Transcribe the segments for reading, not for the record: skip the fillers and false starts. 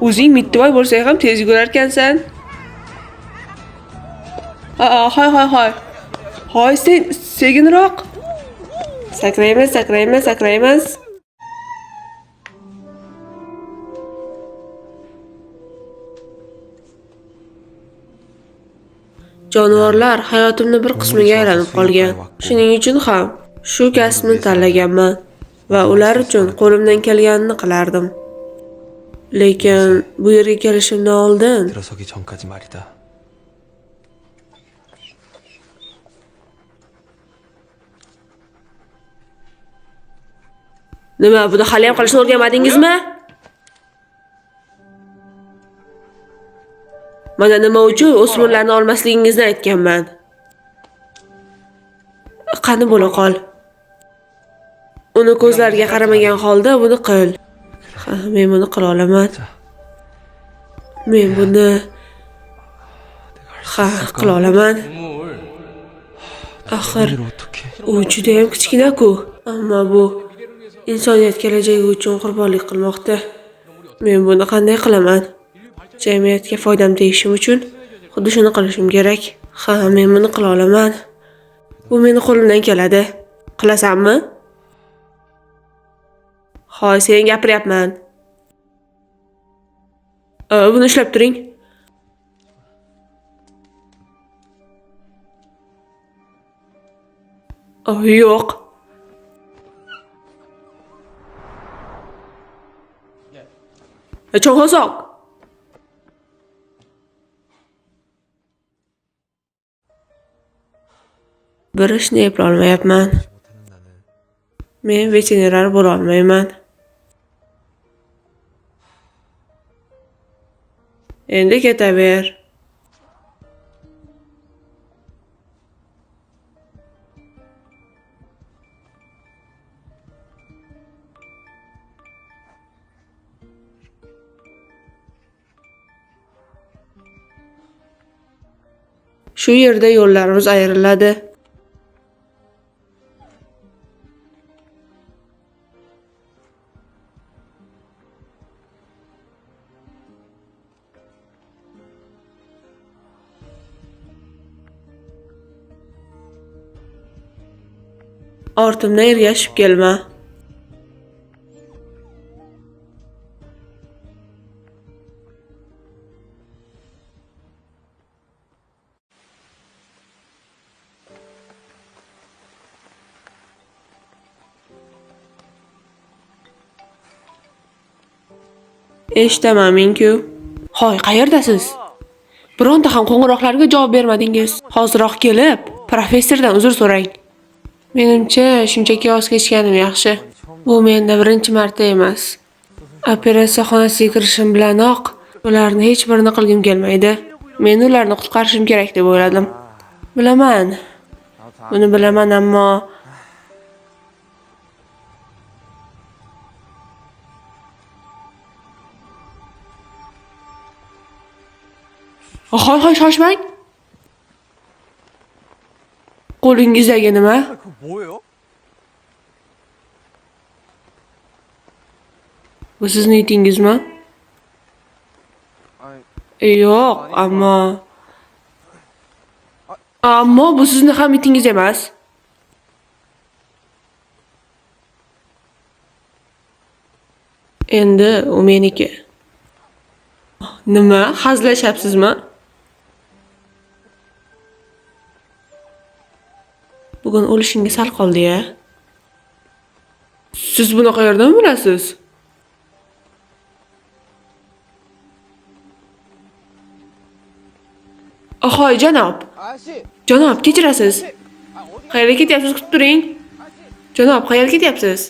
O'zing mittivoy bo'lsang ham tez yugurarkansan. Hoy. Hoy, sen sekinroq. Sakraymiz. Jonivorlar hayotimni bir qismiga aylanib qolgan. Shuning uchun ham shu kasbni tanlaganman va ular uchun qo'limdan kelganini qilardim. Lekin bu yerga kelishimdan oldin 들어서기 전까지 말이다. nima, buni hali ham qilishni o'rganmadingizmi? Mana nima uchun o'smirlarni olmasligingizni aytganman. Qani bo'la qol. Uni ko'zlariga qaramagan holda buni qil. Ha, men buni qila olaman. Men buni qila olaman. Axir 어떻게? u juda ham kichkina-ku, ammo bu insoniyat kelajagi uchun qurbonlik qilmoqda. Men buni qanday qilaman? Jamiyatga foydam tegishim uchun xuddi shuni qilishim kerak. Ha, men buni qila olaman. Bu meni qo'limdan keladi. Qilasanmi? Hoy, sen gapiryapman. Buni ushlab turing. Yo'q. Cho'g'azoq. Bir ishni eplay olmayapman. Men veterinar bo'la olmayman. Endi ketaver. Shu yerda yo'llarimiz ayriladi. Ortimdan ergashib kelma. Eshitaman men-ku. Hoy, qayerdasiz? Bironta ham qo'ng'iroqlarga javob bermadingiz. Hozirroq kelib, professordan uzr so'rang. Menimcha, shunchaki oz kechganim yaxshi. Bu menda birinchi marta emas. Operatsiya xonasiga kirishim bilanoq ularni hech birini qilgim kelmaydi. Men ularni qutqarishim kerak deb o'yladim. Bilaman. Buni bilaman, ammo Hoy, shoshmang. Qo'lingizdagi nima? 그거 뭐예요? Bu sizning itingizmi? Yo'q, ammo bu sizning ham itingiz emas. Endi u meniki. Nima? Hazillashyapsizmi? Bugun o'lishingiz sal qoldi-ya. Siz buni qayerdan bilasiz? Ahoy, janob. Janob, kechirasiz. Qayerga ketyapsiz? Kutib turing. Janob, qayerga ketyapsiz?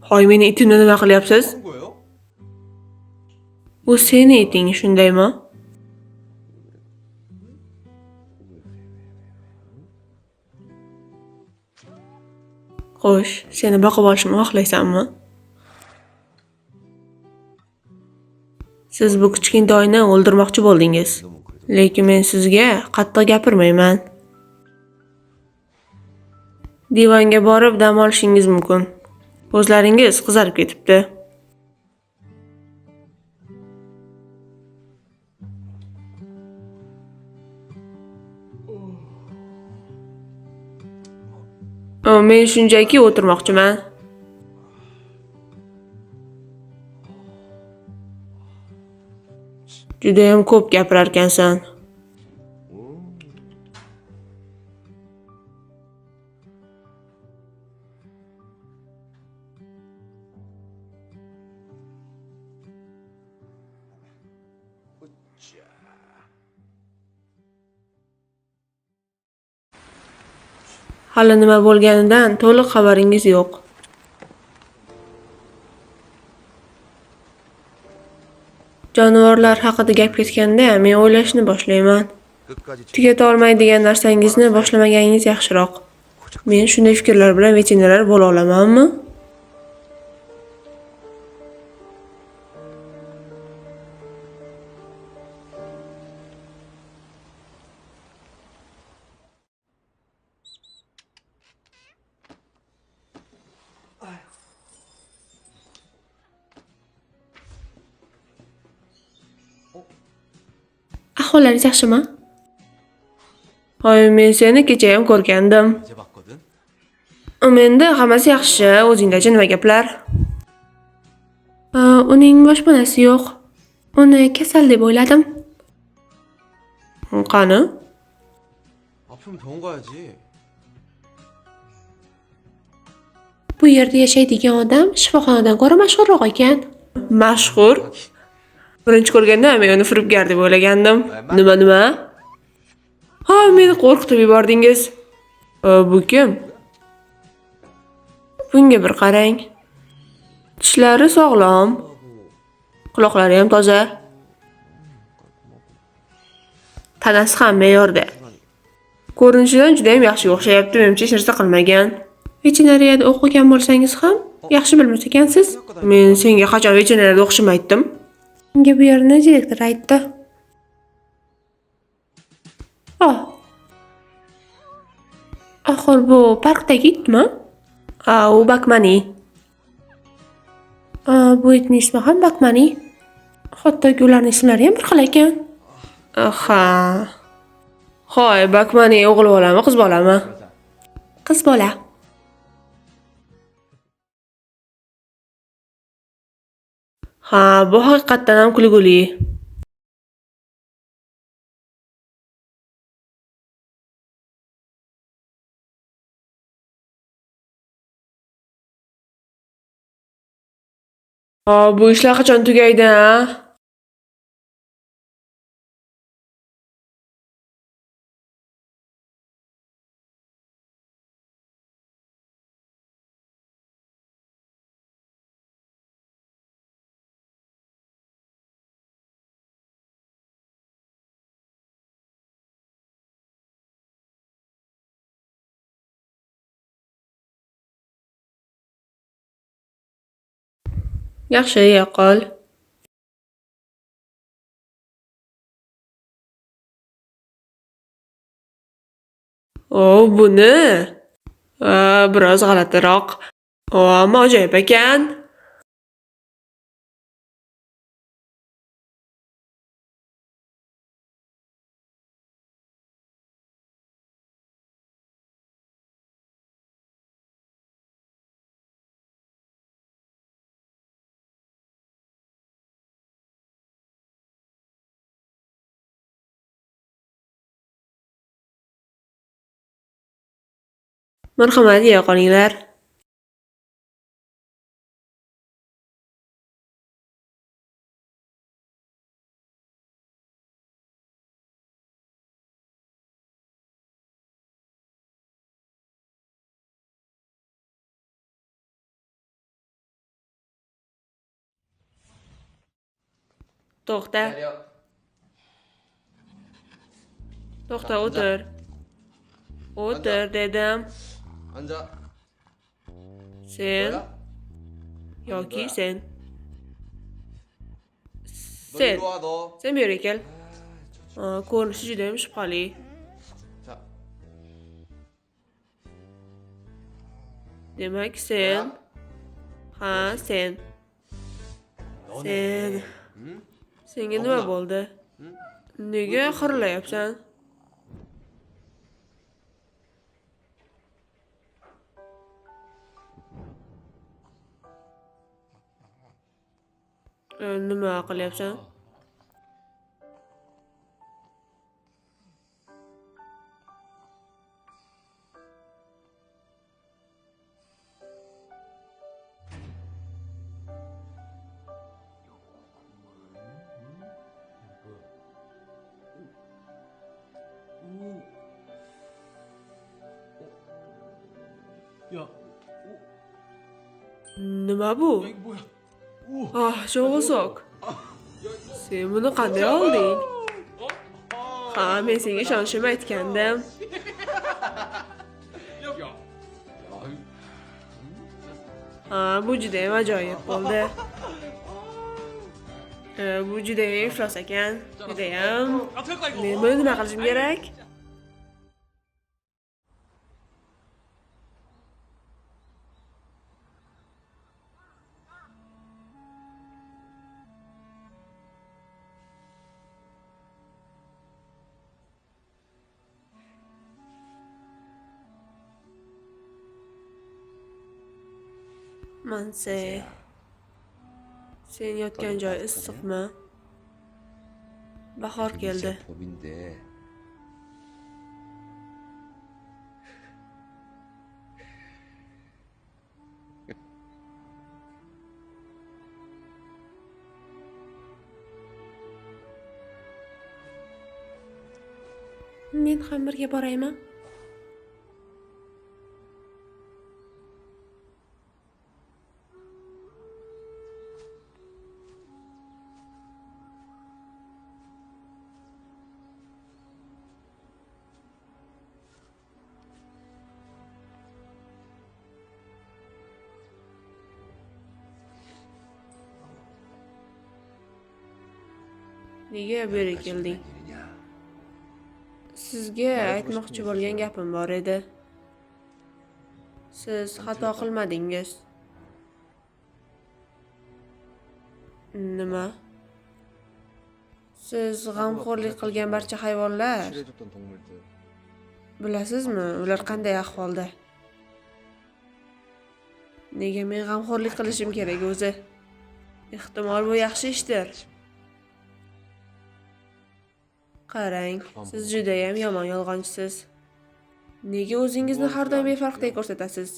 Hoy, meni itimni nima qilyapsiz? 거예요? Bu seni iting, shundaymi? Xo'sh, seni boqib olishimni xohlaysanmi? Siz bu kichkintoyni o'ldirmoqchi bo'ldingiz. Lekin men sizga qattiq gapirmayman. Divanga borib dam olishingiz mumkin. Ko'zlaringiz qizarib ketibdi. Men shunchaki o'tirmoqchiman. Judayam ko'p gapirar ekansan. Hali nima bo'lganidan to'liq xabaringiz yo'q. Jonivorlar haqida gap ketganda men o'ylashni boshlayman. Tugata olmaydigan narsangizni boshlamaganingiz yaxshiroq. Men shunday fikrlar bilan veterinar bo'la olamanmi? Ahvollaringiz yaxshimi? Hoy, men seni kecha ham ko'rgandim. Menda hammasi yaxshi, o'zingdachi nima gaplar? Uning boshpanasi yo'q. Uni kasal deb o'yladim. Qani? 아프면 병원 가야지. Bu yerda yashaydigan odam shifoxonadan ko'ra mashhurroq ekan. Mashhur? Birinchi ko'rganda men uni firibgar deb o'ylagandim. Nima? Ha, meni qo'rqitib yubordingiz. Bu kim? Bunga bir qarang. Tishlari sog'lom. Quloqlari ham toza. Tanasi ham me'yorda. Ko'rinishidan juda ham yaxshi o'xshayapti, menimcha hech narsa qilmagan. Veterinariyada o'qigan bo'lsangiz ham yaxshi bilmas ekansiz. Men senga qachon veterinariyada o'qishimni aytdim? Unga bu yerni direktor aytdi. Axir bu parkdagi itmi? U Bakmani. Bu itning ismi ham Bakmani. Hattoki ularning ismlari ham bir xil ekan. Ha. Hoy, Bakmani o'g'il bolami, qiz bolami? Qiz bola. Ha, bu haqiqatdan ham kulguli. Bu ishlar qachon tugaydi, ha? Yaxshi, yeya qol. Buni? Biroz g'alatiroq. Ammo ajoyib ekan. Marhamat, yeya qolinglar. To'xta. To'xta, o'tir. O'tir dedim. 앉아. Sen 너야? yoki sen. Sen. 일로 와 너. Sen bu yerga kel. 아, Ko'rinishi juda ham shubhali. 자, Demak, sen. Ha, sen. Sen. 응? Senga nima bo'ldi? 응? Nega xirlayapsan? Nima qilyapsan? 야, Nima bu? 이거 뭐야? Ah, sho'g'usoq. Sen buni qanday olding? Ha, men senga ishonishim aytgandim. 야, Ha, bu juda ham ajoyib bo'ldi. Bu juda ham iflos ekan. Juda ham. 어떡할 거야 이거? Men buni nima qilishim kerak? Manse. Sen yotgan joy issiqmi? Bahor keldi. 법인데. Men ham birga boraymi? Nega bu yerga kelding? Sizga aytmoqchi bo'lgan gapim bor edi. Siz xato qilmadingiz. Nima? Siz g'amxo'rlik qilgan barcha hayvonlar, 칠해줬던 동물들. bilasizmi, ular qanday ahvolda? Nega men g'amxo'rlik qilishim kerak o'zi? Ehtimol bu yaxshi ishdir. Qarang, siz juda ham yomon yolg'onchisiz. Nega o'zingizni har doim befarqdek ko'rsatasiz?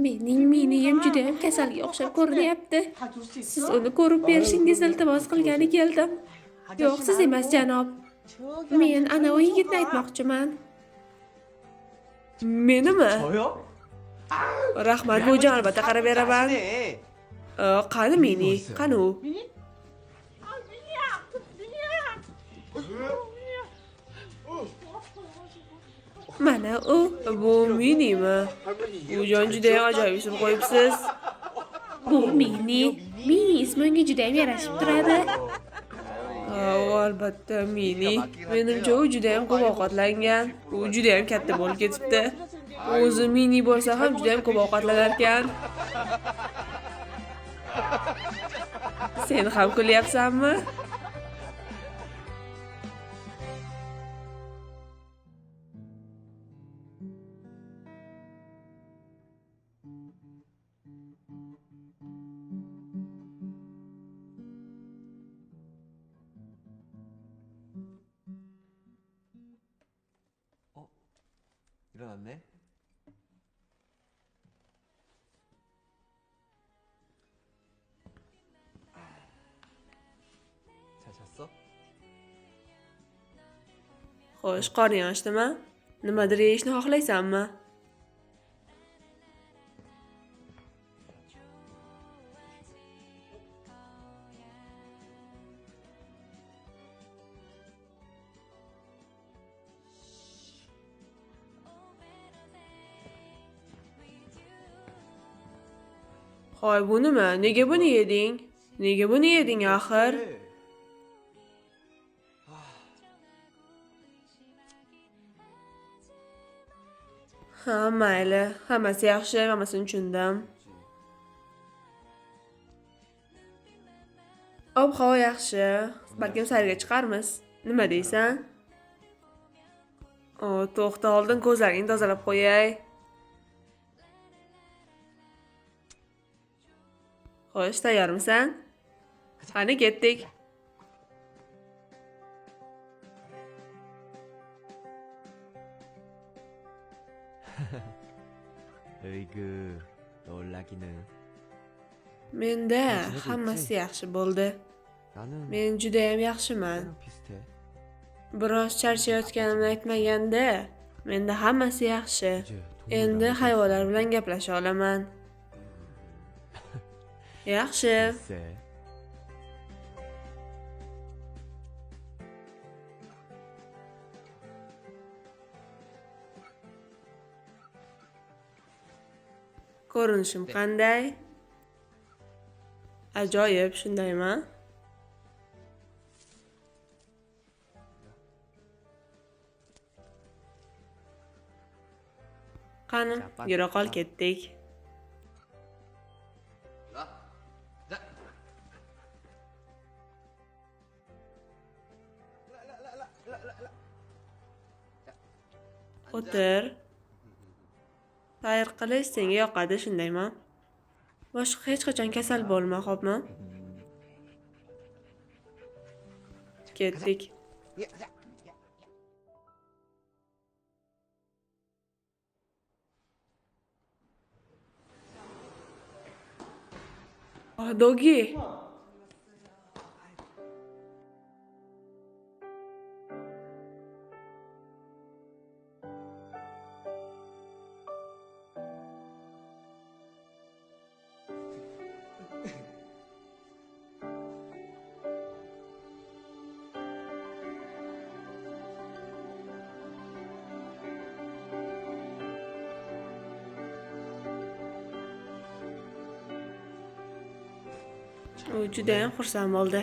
Mening miniyam juda ham kasalga o'xshab ko'rinyapti. Siz uni ko'rib berishingizni iltimos qilgani keldim. Yo'q, siz emas, janob. Men ana u yigitni aytmoqchiman. Menimi? 저요? Rahmat, bujon albatta qarab beraman. Qani Mini? Qani u? Mana u, bu Minimi? Bujon juda ham ajoyib ism qo'yibsiz. Bu Mini. Mini ismi unga juda ham yarashib turadi. Albatta Mini. Menimcha u juda ham ko'p ovqatlangan. U juda ham katta bo'lib ketibdi. O'zi Mini bo'lsa ham juda ham ko'p ovqatlanar ekan. Sen ham kulyapsanmi? 일어났네. 잘 잤어? Xo'sh, qoring ochdimi? Nimadir yeyishni xohlaysanmi? Hoy, bu nima? Nega buni yeding? Nega buni yeding axir? Ha, mayli. Hammasi yaxshi, hammasini tushundim. Ob-havo yaxshi. Balkim sayrga chiqarmiz. Nima deysan? O, to'xta, oldin ko'zlaringni tozalab qo'yay. Xo'sh, tayyormisan? Qani ketdik. 으이그 놀라기는. Menda hammasi yaxshi bo'ldi. 나는 Men juda ham yaxshiman. 너랑 비슷해. Biroz charchayotganimni aytmaganda, menda hammasi yaxshi. 이제 Endi hayvonlar bilan gaplasha olaman. Yaxshi. 글쎄. Ko'rinishim qanday? Ajoyib, shundaymi? Qani, yura qol ketdik. O'tir. Sayr qilish senga yoqadi, shundaymi? Boshqa hech qachon kasal bo'lma, xo'pmi? Ketdik. Oh, Dogi. U juda ham xursand bo'ldi.